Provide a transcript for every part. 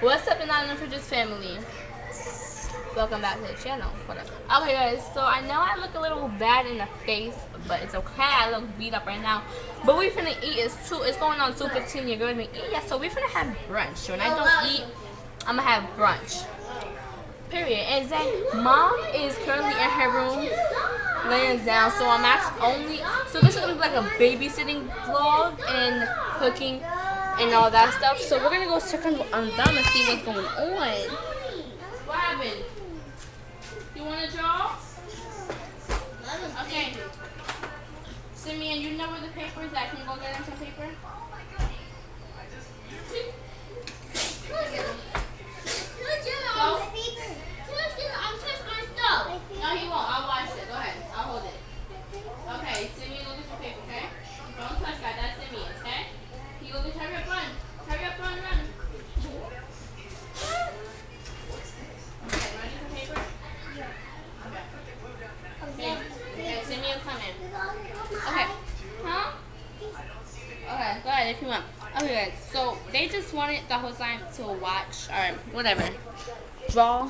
What's up, the Not Enough for Just family? Welcome back to the channel. Whatever. Okay, guys. So I know I look a little bad in the face, but it's okay. I look beat up right now. But we finna eat. It's going on 2:15. Your girl been eat. Yeah. So we finna have brunch. When I don't eat, I'ma have brunch. Period. And then mom is currently in her room laying down. So I'm actually only. So this is gonna be like a babysitting vlog and cooking and all that stuff. So we're gonna go check on them and see what's going on. What happened? You wanna draw? Okay. Simeon, you know where the paper is at. Can you go get him some paper? No, he won't. I'll wash it. Go ahead. I'll hold it. Okay, Simeon, go get some paper, okay? Don't touch that. That's Simeon's, okay? You go get, hurry up, run. Hurry up, run. Okay, ready for paper? Okay. Okay, Simeon, come in. Okay. Huh? Okay, go ahead if you want. Okay, guys. So they just wanted the whole time to watch or whatever. Draw.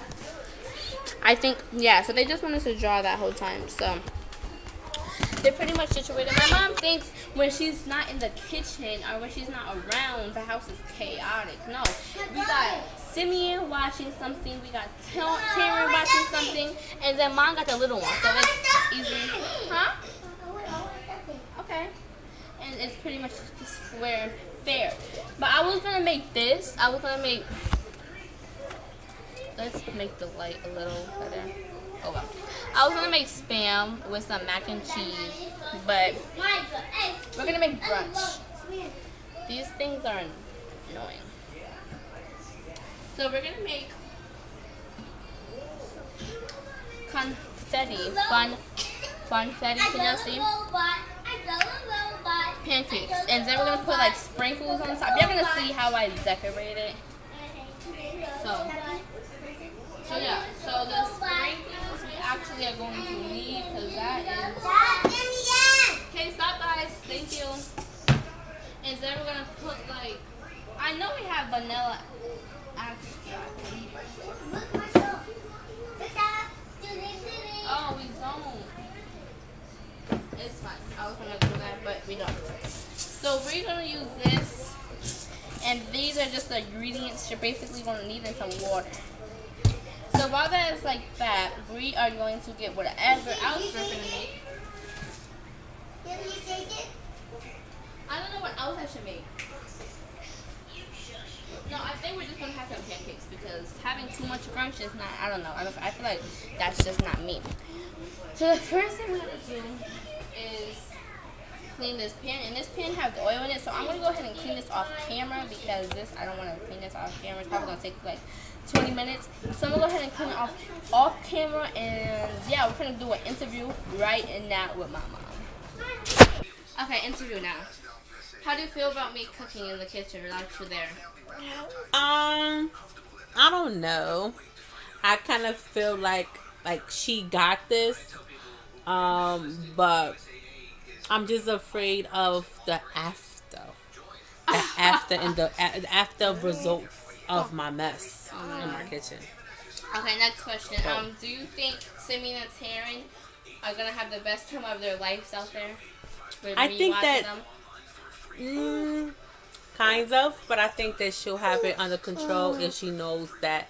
I think, yeah, so they just wanted to draw that whole time. So they're pretty much situated. My mom thinks when she's not in the kitchen or when she's not around, the house is chaotic. No, we got Simeon watching something, we got Taryn watching something, and then mom got the little one. So it's easy. Huh? Okay. And it's pretty much just square and fair. But I was going to make this. Let's make the light a little better. Oh well. I was gonna make spam with some mac and cheese, but we're gonna make brunch. These things are annoying. So we're gonna make confetti, funfetti, can y'all see? Pancakes, and then we're gonna put like sprinkles on top. You're gonna see how I decorate it. So yeah, so the sprinkles we actually are going to need because that is. Okay, stop, guys. Thank you. And then we're gonna put like, I know we have vanilla extract. Oh, we don't. It's fine. I was gonna do that, but we don't. So we're gonna use this, and these are just the ingredients you're basically gonna need in some water. So while that is like that, we are going to get whatever else we're going to make. I don't know what else I should make. No, I think we're just going to have some pancakes because having too much brunch is not, I don't know. I feel like that's just not me. So the first thing we're going to do is clean this pan. And this pan has oil in it. So I'm going to go ahead and clean this off camera because I don't want to clean this off camera. It's probably going to take like 20 minutes. So I'm gonna go ahead and clean it off camera, and yeah, we're gonna do an interview right now with my mom. Okay, interview now. How do you feel about me cooking in the kitchen without you there? I don't know. I kind of feel like she got this. But I'm just afraid of the after. And the after results of my mess in my kitchen. Okay, next question. Do you think Simeon and Taryn are gonna have the best time of their lives out there? I think that kind of, but I think that she'll have it under control if she knows that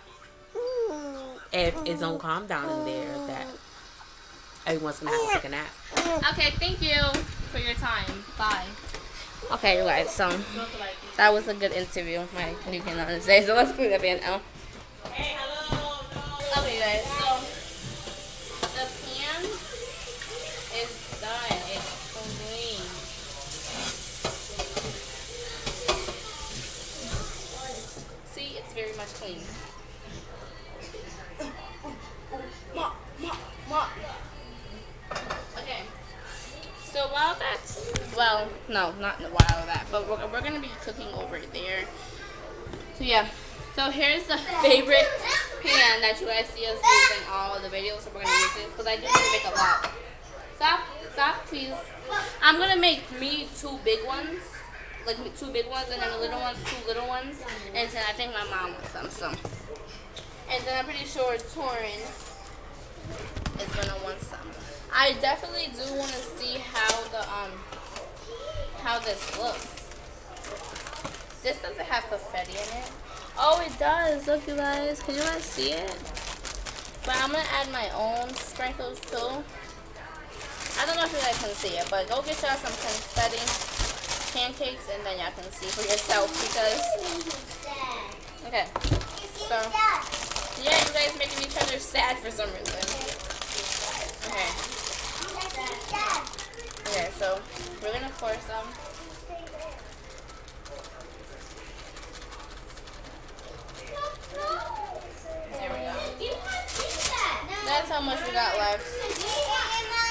if it's gonna calm down in there, that everyone's gonna have to take a nap. Okay, thank you for your time. Bye. Okay, you guys, so that was a good interview. My new can on say, so let's clean up in now. Hey, hello. Okay, guys, so the pan is done. It's clean. See, it's very much clean. Okay. So while that's, well, no, not while that, but we're going to be cooking over there. So yeah, so here's the favorite pan that you guys see us use in all the videos. So we're going to use this because I do need to make a lot. Stop, please. I'm going to make me 2 big ones like 2 big ones, and then the little ones, 2 little ones, and then I think my mom wants some. So, and then I'm pretty sure Torin is gonna want some. I definitely do want to see how this looks. This doesn't have confetti in it. Oh, it does. Look, you guys. Can you guys see it? But I'm gonna add my own sprinkles too. I don't know if you guys can see it, but go get y'all some confetti pancakes and then y'all can see for yourself because okay. So yeah, you guys making each other sad for some reason. Okay. Okay, so we're gonna pour some. There we go. That's how much we got left.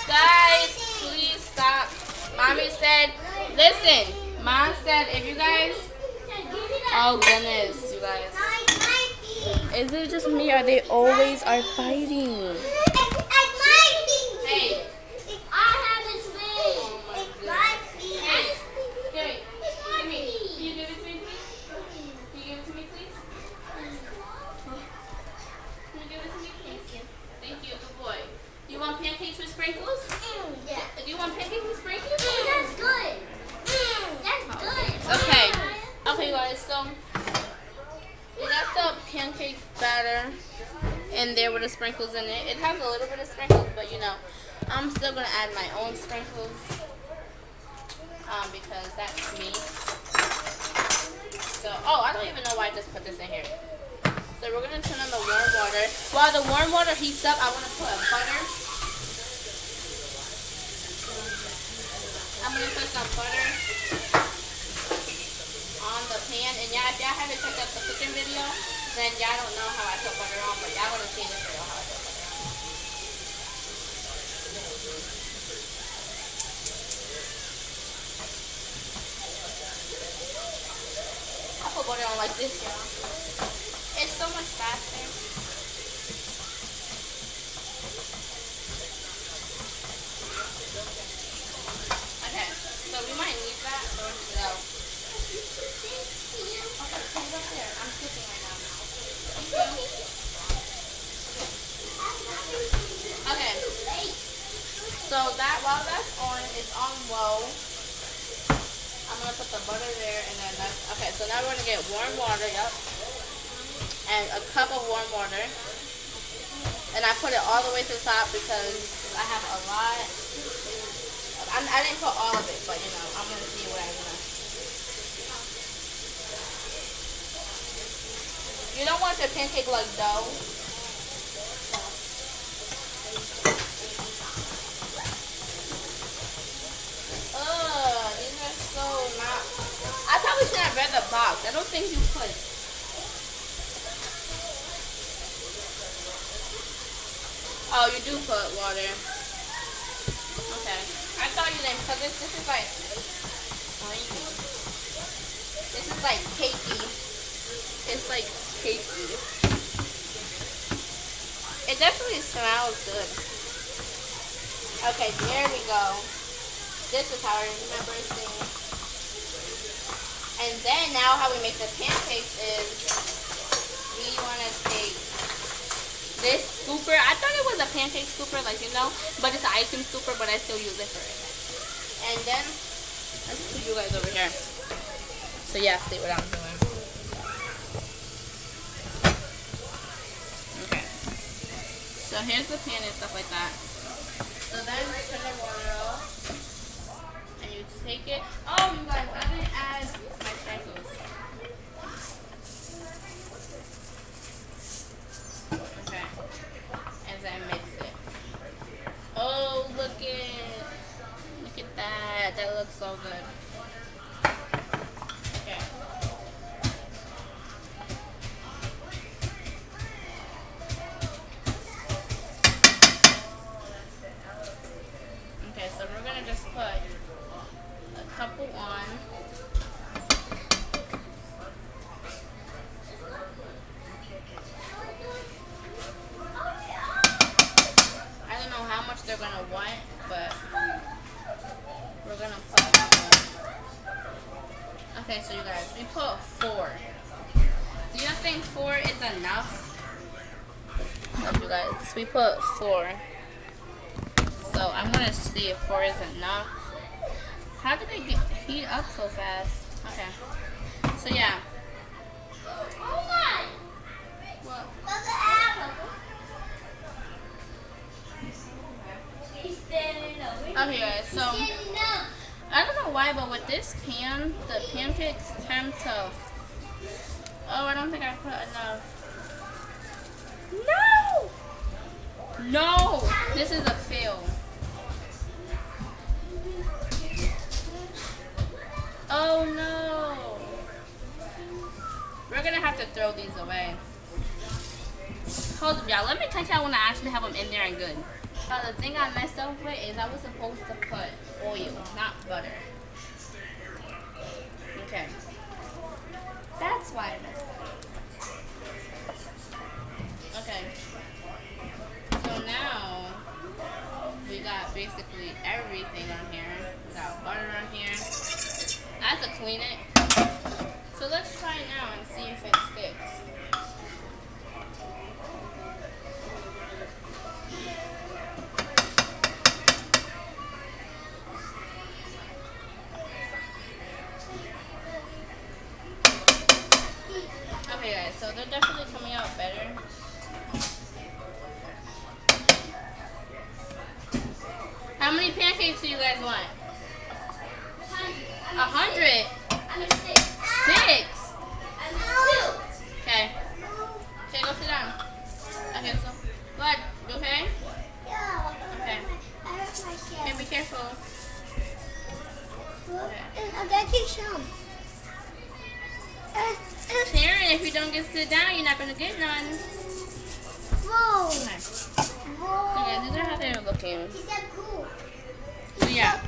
Guys, please stop. Mommy said, listen, Mom said if you guys, oh goodness, you guys. Is it just me or they always are fighting? Hey. Pancakes with sprinkles? Yeah. Do you want pancakes with sprinkles? That's good. That's good. Okay. Okay, guys. So we got the pancake batter in there with the sprinkles in it. It has a little bit of sprinkles, but you know, I'm still gonna add my own sprinkles because that's me. So, oh, I don't even know why I just put this in here. So we're gonna turn on the warm water. While the warm water heats up, I want to put butter. I'm going to put some butter on the pan. And yeah, if y'all haven't checked out the cooking video, then y'all don't know how I put butter on, but y'all want to see this video how I put butter on. I put butter on like this, y'all. It's so much faster. Okay, so we might need that. So, okay, put it up there. I'm cooking right now. Okay. So that while that's on, it's on low. I'm gonna put the butter there, and then that's okay. So now we're gonna get warm water. Yep. And a cup of warm water. And I put it all the way to the top because I have a lot. I didn't put all of it, but you know, I'm going to see what I'm going to. You don't want your pancake like dough. Ugh, these are so not. I probably should have read the box. I don't think you put. Oh, you do put water. Okay. I thought you didn't, because this is like, this is like cakey. It's like cakey. It definitely smells good. Okay, there we go. This is how I remember seeing. And then now how we make the pancakes is we want to take this scooper. I thought it was a pancake scooper, like, you know, but it's an ice cream scooper, but I still use it for it. And then let's put you guys over here so yeah, see what I'm doing. Okay, so here's the pan and stuff like that. So then you turn the water off and you take it. Oh, you guys, I didn't add my sprinkles. Okay, and then mix it. Oh, look at that. That looks so good. Okay. Okay, so we're gonna just put a couple on. guys. We put 4. So I'm gonna see if 4 is enough. How did it heat up so fast? Okay. So yeah. Oh my! What? Okay guys, so I don't know why, but with this pan, the pancakes tend to... Oh, I don't think I put enough. No! No! This is a fail. Oh no! We're gonna have to throw these away. Hold up, y'all. Let me catch y'all when I actually have them in there and good. The thing I messed up with is I was supposed to put oil, not butter. Okay. That's why I messed up. Okay. So now we got basically everything on here. We got butter on here. I have to clean it. So let's try it now and see if it sticks. Okay guys, so they're definitely coming out better. How many pancakes do you guys want? 100? 6? Okay. Okay, go sit down. Okay, so go ahead. You okay? Okay. Okay, be careful. Okay. Sharon, if you don't get to sit down, you're not gonna get none. Okay. Okay, these are how they're looking. So yeah.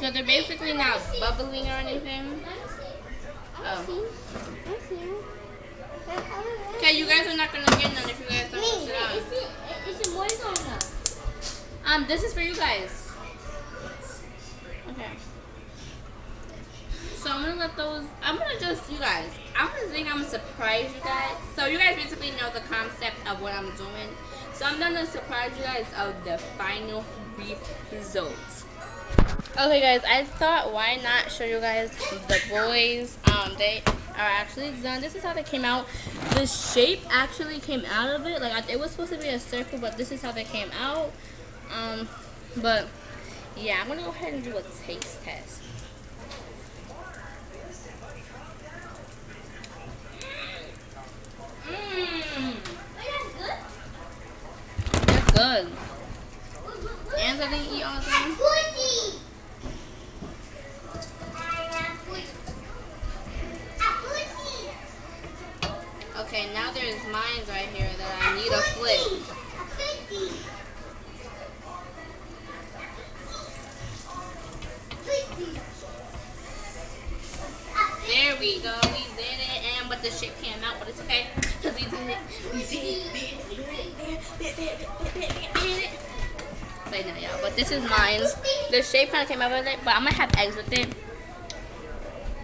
So they're basically not bubbling or anything. Oh. Okay, you guys are not gonna get none if you guys don't sit down. This is for you guys. Okay. So I'm gonna let those. I'm gonna surprise you guys. So you guys basically know the concept of what I'm doing. So I'm gonna surprise you guys of the final results. Okay guys, I thought why not show you guys the boys. They are actually done. This is how they came out. The shape actually came out of it. Like it was supposed to be a circle, but this is how they came out. But yeah, I'm gonna go ahead and do a taste test. They're good. And I didn't eat all of them. Okay, now there's mines right here that I need a flip. There we go, we did it, but the shit came out, but it's okay, because we did it. Wait, no, y'all, but this is mine. The shape kind of came out with it, but I'm going to have eggs with it.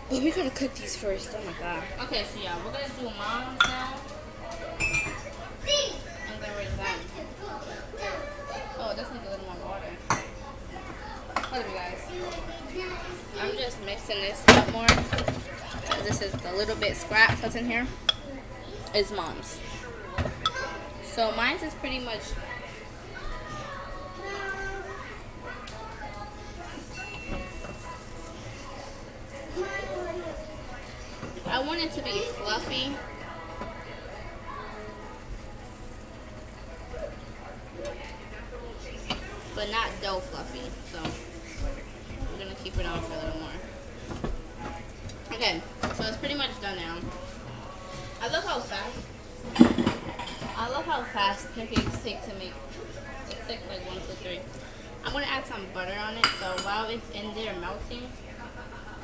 But we're going to cook these first, oh my god. Okay, so yeah, we're going to do moms now. And then we're done. Oh, this needs a little more water. Hold on, you guys. I'm just mixing this up more. This is a little bit scraps that's in here. Is mom's. So mine's is pretty much. I want it to be fluffy. But not dough fluffy. So we're gonna keep it on for a little more. Okay, so it's pretty much done now. I love how fast pancakes take to make. It takes like 1, 2, 3. I'm gonna add some butter on it, so while it's in there melting,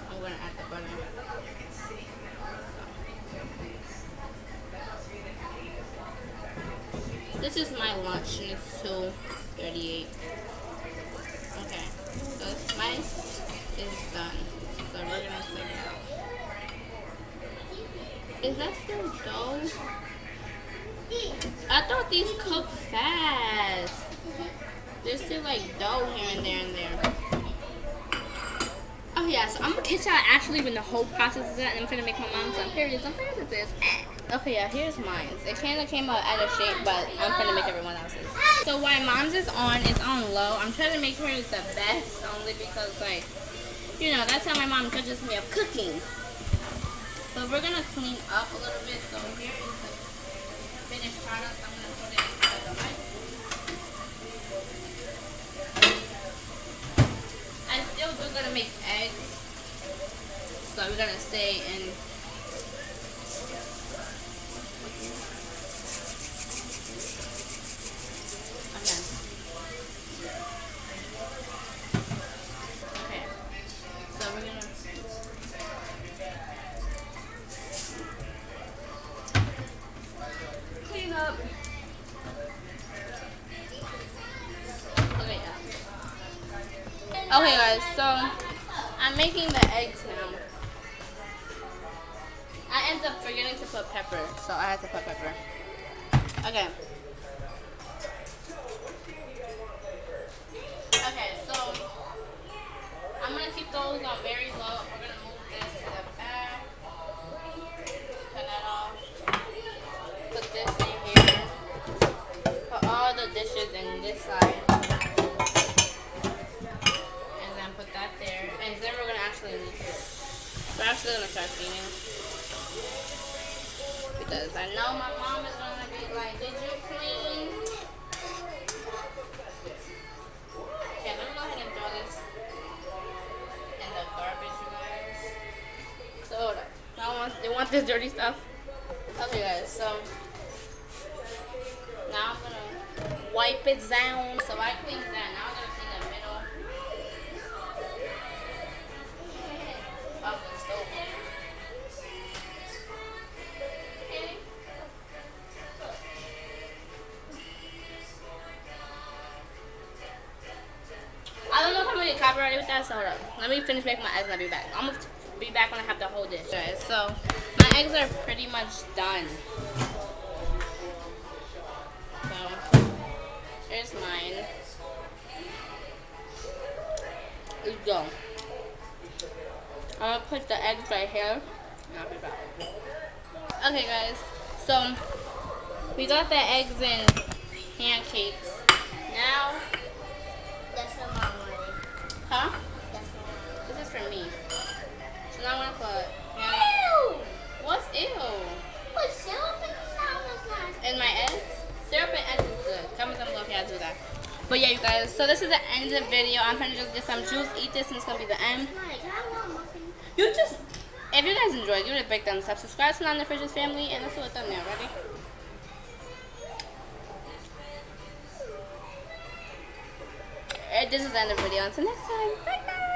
I'm gonna add the butter. This is my lunch and it's 2:38. Okay, so mine is done. So we're gonna take it out. Is that still dough? I thought these cook fast. There's still like dough here and there and there. Oh yeah, so I'm gonna catch y'all actually when the whole process is done, and I'm gonna make my mom some periods on this. Okay, yeah, here's mine. It kinda came out out of shape, but I'm gonna make everyone else's. So while mom's is on low. I'm trying to make sure it's the best only because like, you know, that's how my mom judges me of cooking. So we're gonna clean up a little bit. So here is the finished product. I'm gonna put it inside the microwave. I still do gonna make eggs, so we're gonna stay in. Okay, so we're gonna clean up. Okay, yeah. Okay, guys, so I'm making the eggs now. I ended up forgetting to put pepper, so I had to put pepper. Okay. Okay, so I'm gonna keep those on very low. We're gonna move this to the back. Turn that off. Put this in here. Put all the dishes in this side. And then put that there. And then we're gonna actually start cleaning. Because I know my mom is gonna be like, did you clean? Okay, let me go ahead and throw this in the garbage, you guys. So hold up. They want this dirty stuff? Okay guys, so now I'm gonna wipe it down. So I cleaned that. Now I'm gonna clean the middle of the stove. I don't know if I'm gonna get copyrighted with that, so hold up. Let me finish making my eggs and I'll be back. I'm gonna be back when I have the whole dish. Guys, so my eggs are pretty much done. So here's mine. Let's go. I'm gonna put the eggs right here. And I'll be back. Okay guys, so we got the eggs and pancakes. Now That's for mom already. huh? That's for mom. This is for me. So now I'm gonna put Ew! what's ew? Put syrup in the salad last. And my eggs? Syrup and eggs is good. Comment down below if y'all do that. But yeah, you guys, so this is the end of the video. I'm gonna just get some juice, eat this, and it's gonna be the end. Can I want a muffin? You just, if you guys enjoyed, give it a big thumbs up. Subscribe to Nana Fisher's family, and let's do a thumbnail. Ready? This is the end of the video. Until next time. Bye, guys.